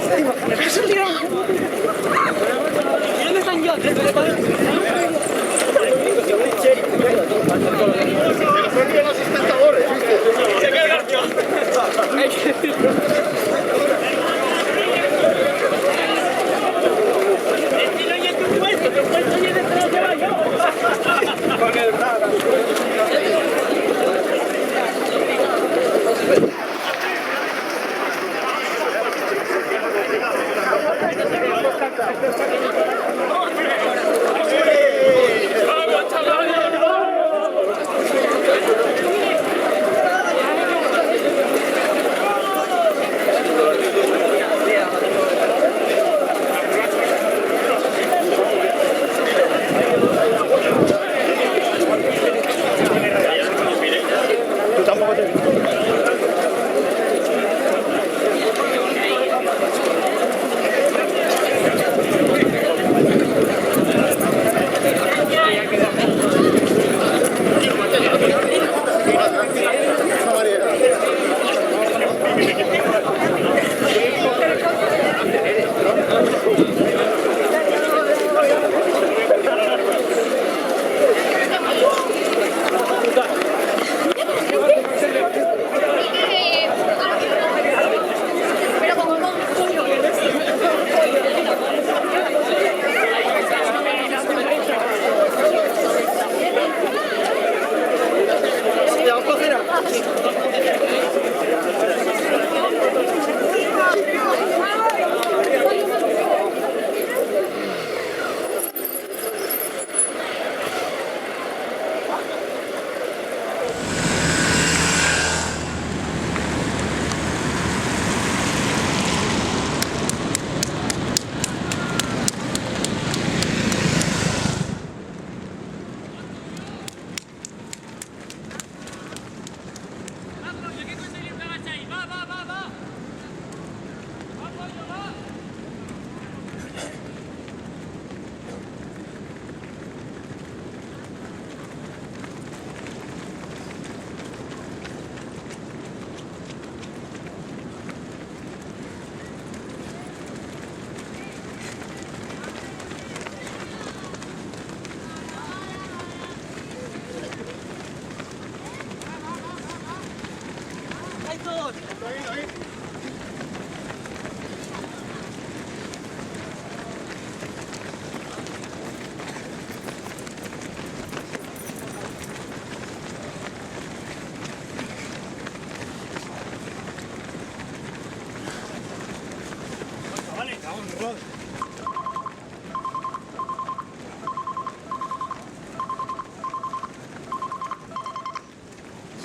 ¿Qué pasa, tío? ¿Dónde están ya? Los espectadores, ¿viste? Se queda el tío. Con el nada.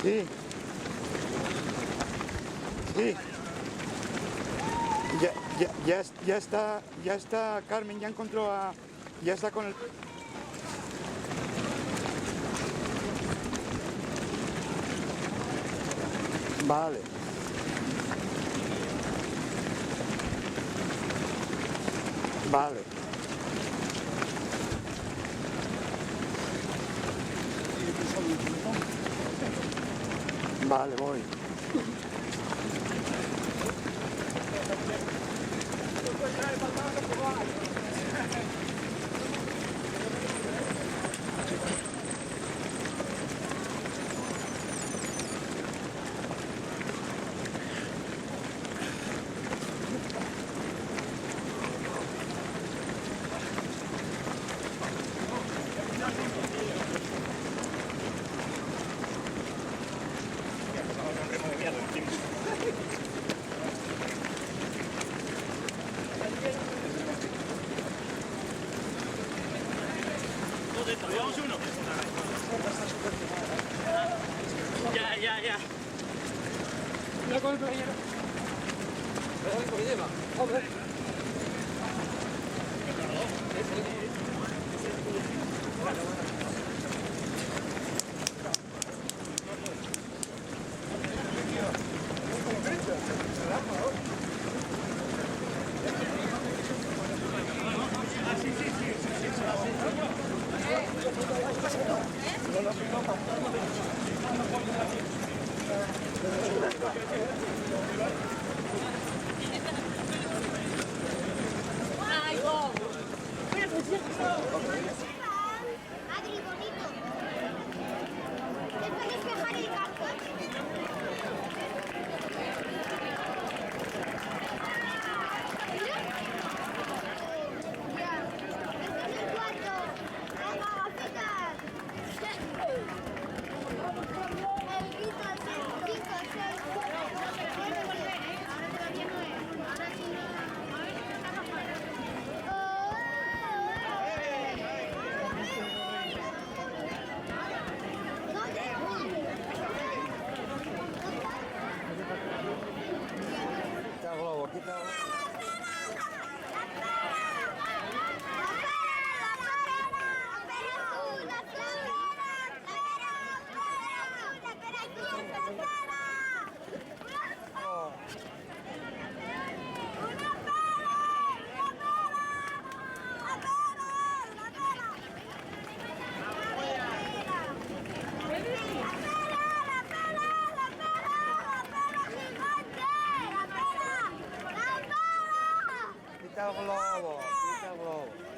Sí. Sí. Ya está Carmen, ya encontró a... Ya está con el... Vale. Vale. Vale, voy. Ya. Mira con el playero. ¿Qué me lleva? Hombre. Quita el globo, quita el globo.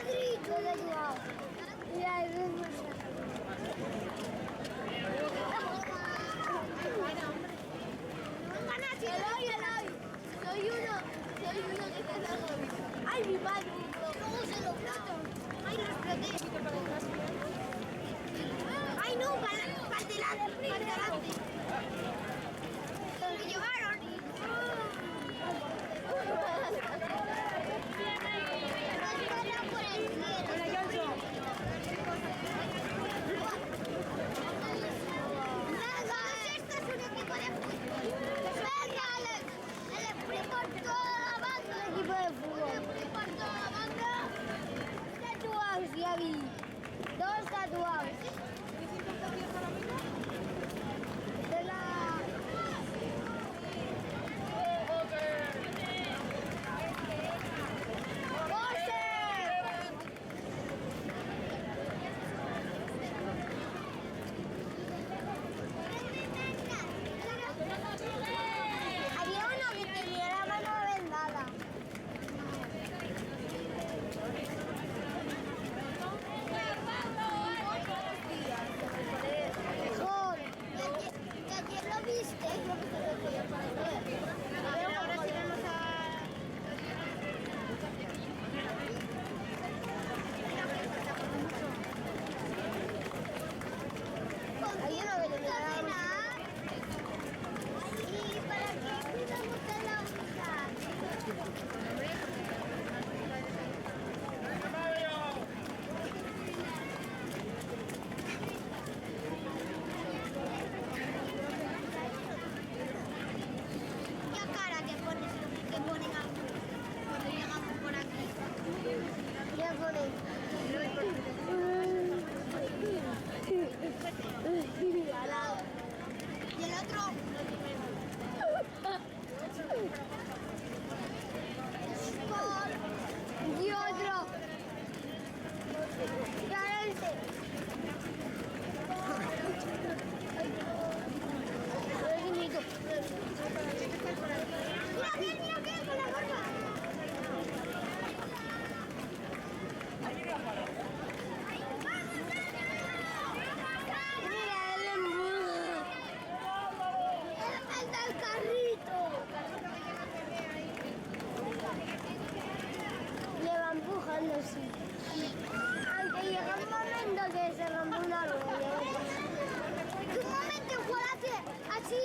Madrid, yo le he ayudado. Y ahí ven. Soy uno que te da. Ay, mi padre. ¿Cómo se lo plato? Ay, lo exploté. Ay, no, para delante. Me llevaron. Esto es un equipo de fútbol. Venga, Alex. El por toda la banda. El equipo de fútbol. Por toda la banda. Tatuados, ya vi. 2 tatuados. De la... Había uno que tenía la mano vendada. Joder, que ayer lo viste. A ver, ahora sí vamos a... Hay uno que tenía la mano. ¿Y para qué cuidamos de la unidad? ¿Qué cara que ponen cuando llegamos por aquí? ¿Qué ponen? Al lado. Y el otro. Y otro. Claramente. Mira que con la gorra. Mira el embudo. El del carrito. Le va empujando así. Aunque llega un momento que se rompe una rueda. Un momento igual así,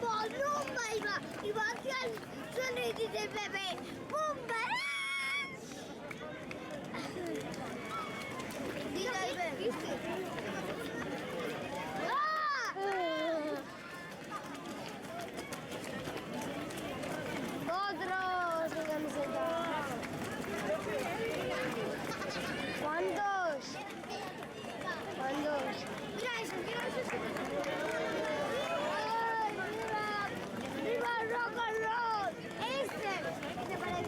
¡bomba! Y va hacia el suelo y dice bebé, ¡bomba! Dice el bebé. ¡Ah! Otro sin camiseta. ¿Cuántos? Mira eso. ¡Ay, viva rock and roll! Este parece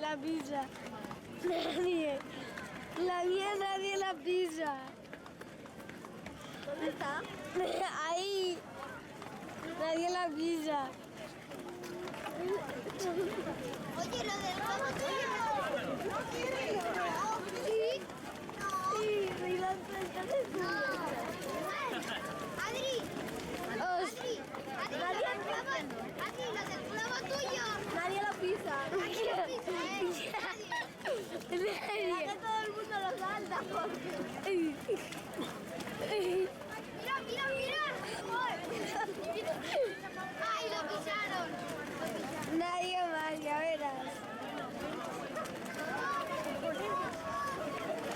la pisa. Nadie. La mía nadie la pisa. ¿Dónde está? Ahí. Nadie la pisa. Oye, lo del globo tuyo no quiere. No. Sí. No. Sí, soy la planta de su. No. Adri. Adri. Adri, lo del globo tuyo. Nadie lo pisa. Nadie lo pisa. Nadie. Que todo el mundo lo salta. Mira, mira, mira. ¡Ay, lo pisaron! Nadie más, ya verás.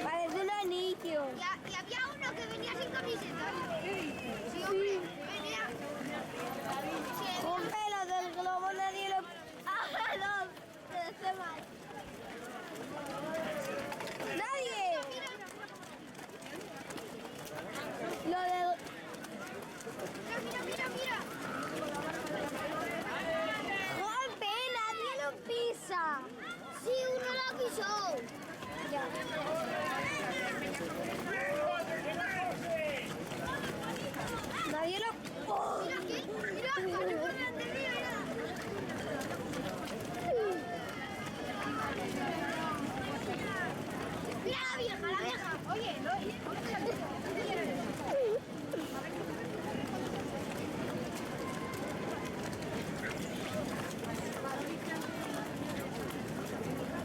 Parece un anillo. Y había uno que venía sin camiseta. Sí, hombre. Venía. Con pelo del globo nadie lo... ¡Ah, no! Se hace mal. ¡Nadie! Lo del... Mira, mira, mira. ¡Jope! Nadie lo pisa. Sí, uno lo pisó. Ya. Nadie lo... ¡Oh! Mira, ¿qué? Mira, corre por delante mío, mira. Mira la vieja, la vieja. Oye,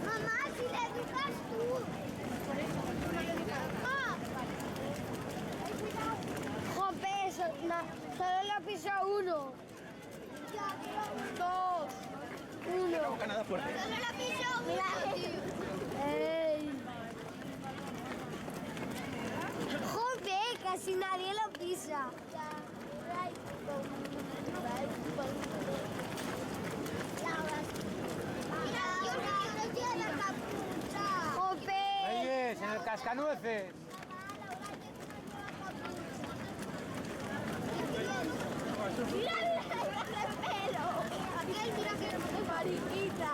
mamá, si le educas tú. Jope, solo la pisa uno. Dos. Uno. Solo la pisa uno, tío. ¡Ey! Jope, casi nadie lo pisa. Ahí es, en el cascanueces. Mira, mira el pelo. Aquel, mira que mariquita.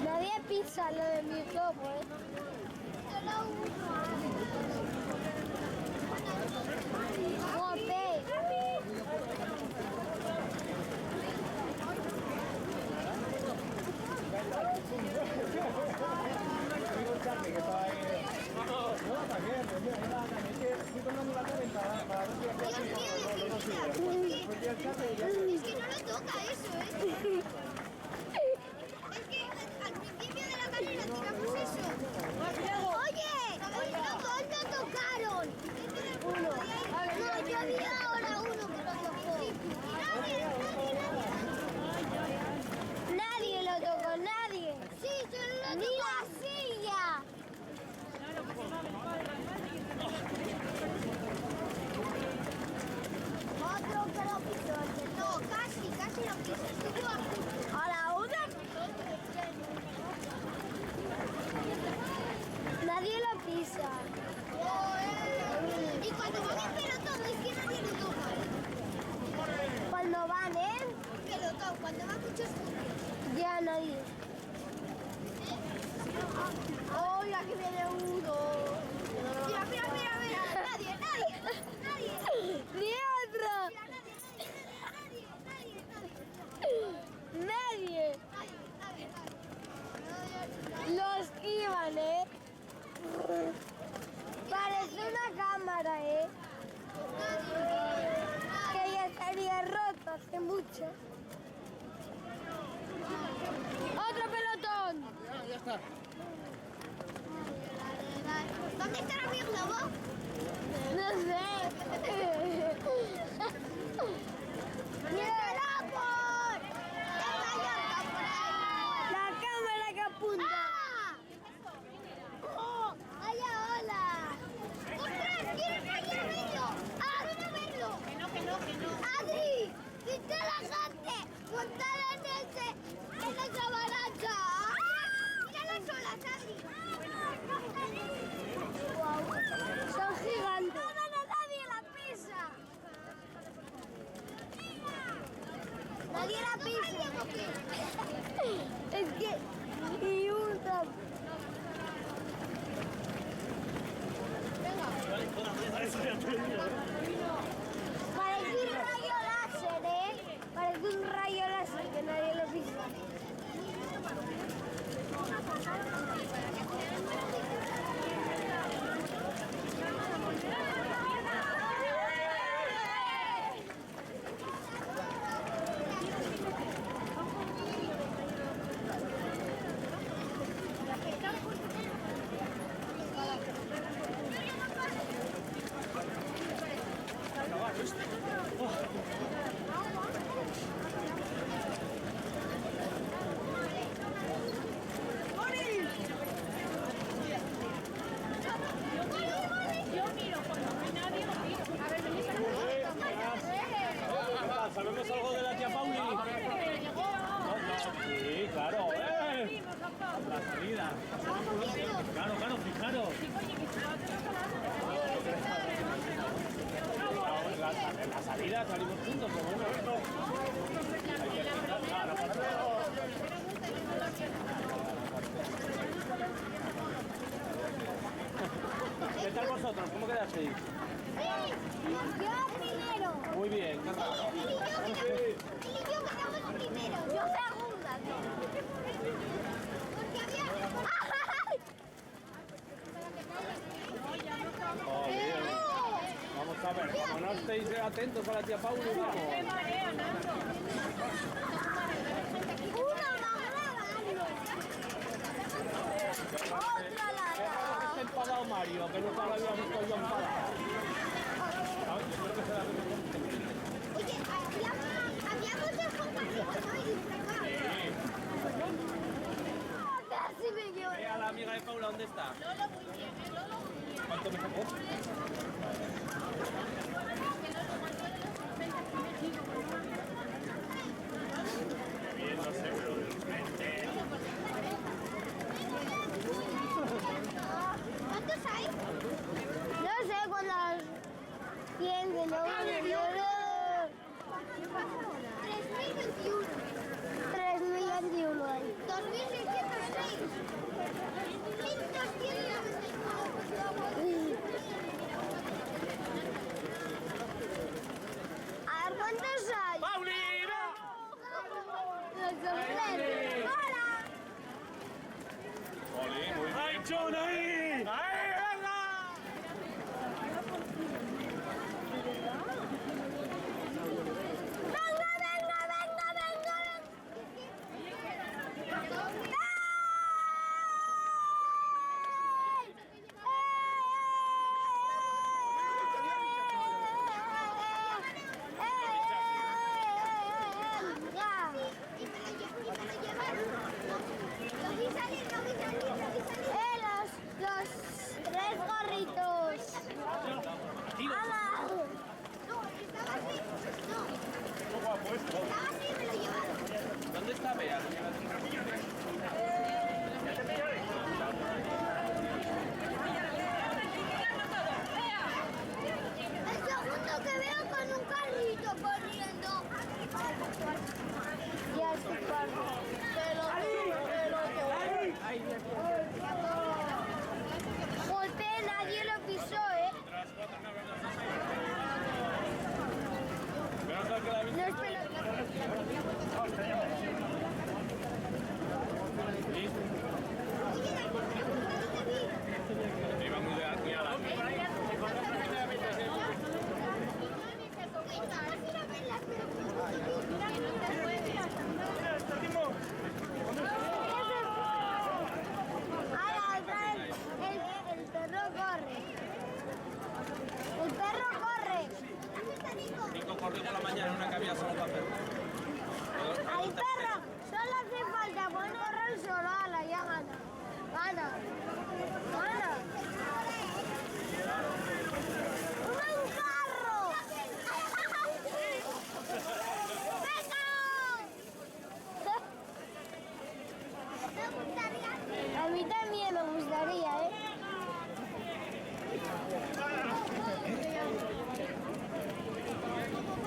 Nadie pisa lo de mi globo, ¿eh? Solo uno. ¡Jope! Es que no lo toca eso, ¿eh? Es que al principio de la carrera tiramos eso. ¡Oye! Los dos no tocaron. Uno. No, yo vi ahora uno que lo tocó. Nadie lo tocó, nadie. Sí, solo lo tocó. ¡Ni la silla! Otro que lo pisó. No, casi lo pisó. Estuvo a punto. A la una. Nadie lo pisa. Y cuando van en pelotón es que nadie lo toca. Cuando van en pelotón, cuando van muchos juntos. Ya nadie. ¡Oh, aquí viene uno! Mira, mira, mira, mira. Nadie. ¡Ni otro! Nadie. Los iban, ¿eh? Parece una cámara, ¿eh? Que ya estaría roto hace mucho. ¡Otro pelotón! Ya está. ¿Dónde estará mi globo? No sé. ¡Mira el árbol! La cámara que apunta. ¡Ah! ¡Oh! ¡Allá, hola! ¡Ostras! ¿Quieres verlo? ¡Ah, ven a verlo! Que no. ¡Adri! ¿Viste la gente montada en esa avalancha? ¡Mira las olas, Adri! Son gigantes. Nadie la pisa. Es que... Y un tap. Parece un rayo láser, ¿eh? Parece un rayo láser que nadie lo pisa. ¿Sabemos algo de la tía Pauli? Sí, claro. La salida. Claro, claro, fijaros. La salida salimos juntos, pero bueno. ¿Qué tal vosotros? ¿Cómo quedasteis? Yo primero. Muy bien. Y yo quedamos primero. Yo segunda. Porque había... Oh, bien. Vamos a ver, como no estéis atentos a la tía Pauli, vamos. Una más grabando. Otra la Está enfadado Mario, que nunca lo había visto yo enfadado. ¿Sabes? Yo creo que será que Oye, había muchos compañeros hoy. Casi me lloro. a la amiga de Paula, ¿dónde está? Lolo muy bien, Lolo muy bien. ¿Cuánto me sacó? Bien, no sé, pero de los 20. ¿Cuántos hay? No sé cuántas. 100 de nuevo. 3021. 3021 hay. 2606. 1294. A ver, ¿cuántos hay? ¡Paulina! Los completos. ¡Hola! ¡Oli, muy bien! ¡Ay, John, ahí! ¡Ahí, venga! ¡Venga, venga, venga, venga! Los 3 gorritos. ¡Hala! No, estaba así. No. Estaba así y me lo llevaron. ¿Dónde está Bea? El segundo que veo con un carrito corriendo. Ya es tu carro. Golpe, nadie lo pisó, ¿eh? Menos mal que la he visto. No es pelota. Iba muy adelante. Ahora, otra vez, el perro corre. El perro corre. Nico corrió por la mañana en una que había solo papel. Al perro solo hace falta poner solo, ala, ya gana. Gana. Gana. ¡Un carro! ¡Venga! Me gustaría. A mí también me gustaría, ¿eh?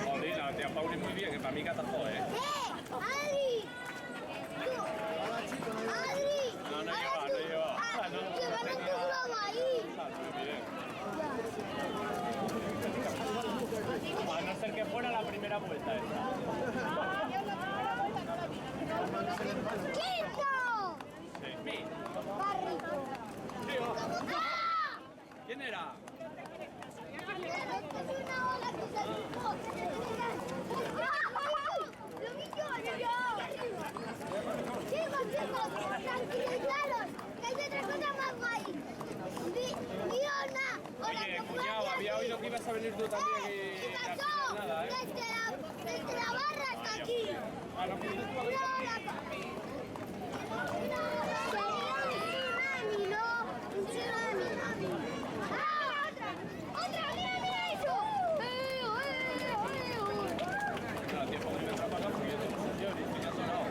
Joder, la tía Pauli muy bien, que para mí que atajó, ¿eh? primera vuelta esa. ¡Quinto! Sí. Barrito. ¡Ah! ¿Quién era? Es una ola que se dibujó. ¡Lo vi yo! Chicos, tranquilizaros, que hay otra cosa más guay. Vi una ola Oye, que fue cuñado, había oído que ibas a venir tú también y y pasó al final nada, ¿eh? desde la barra hasta aquí. Ah, no, que tú Una ola. Sería un tsunami, ¿no? Un tsunami. ¡Ah! ¡Otra! ¡Mira eso! No da tiempo de metro para acá porque yo tengo sesión y que ya ha sonado.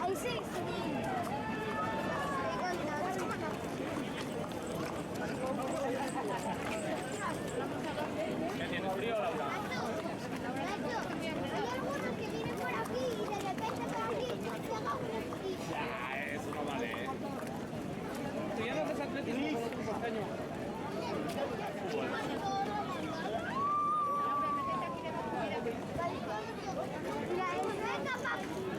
Ahí sí. ¿Qué tienes frío, Laura? Hay algunos que vienen por aquí y de repente por aquí se haga un esquí. Ya, eso no vale, ¿eh? ¿Tú ya no haces atletismo con otro costeño? Mira, es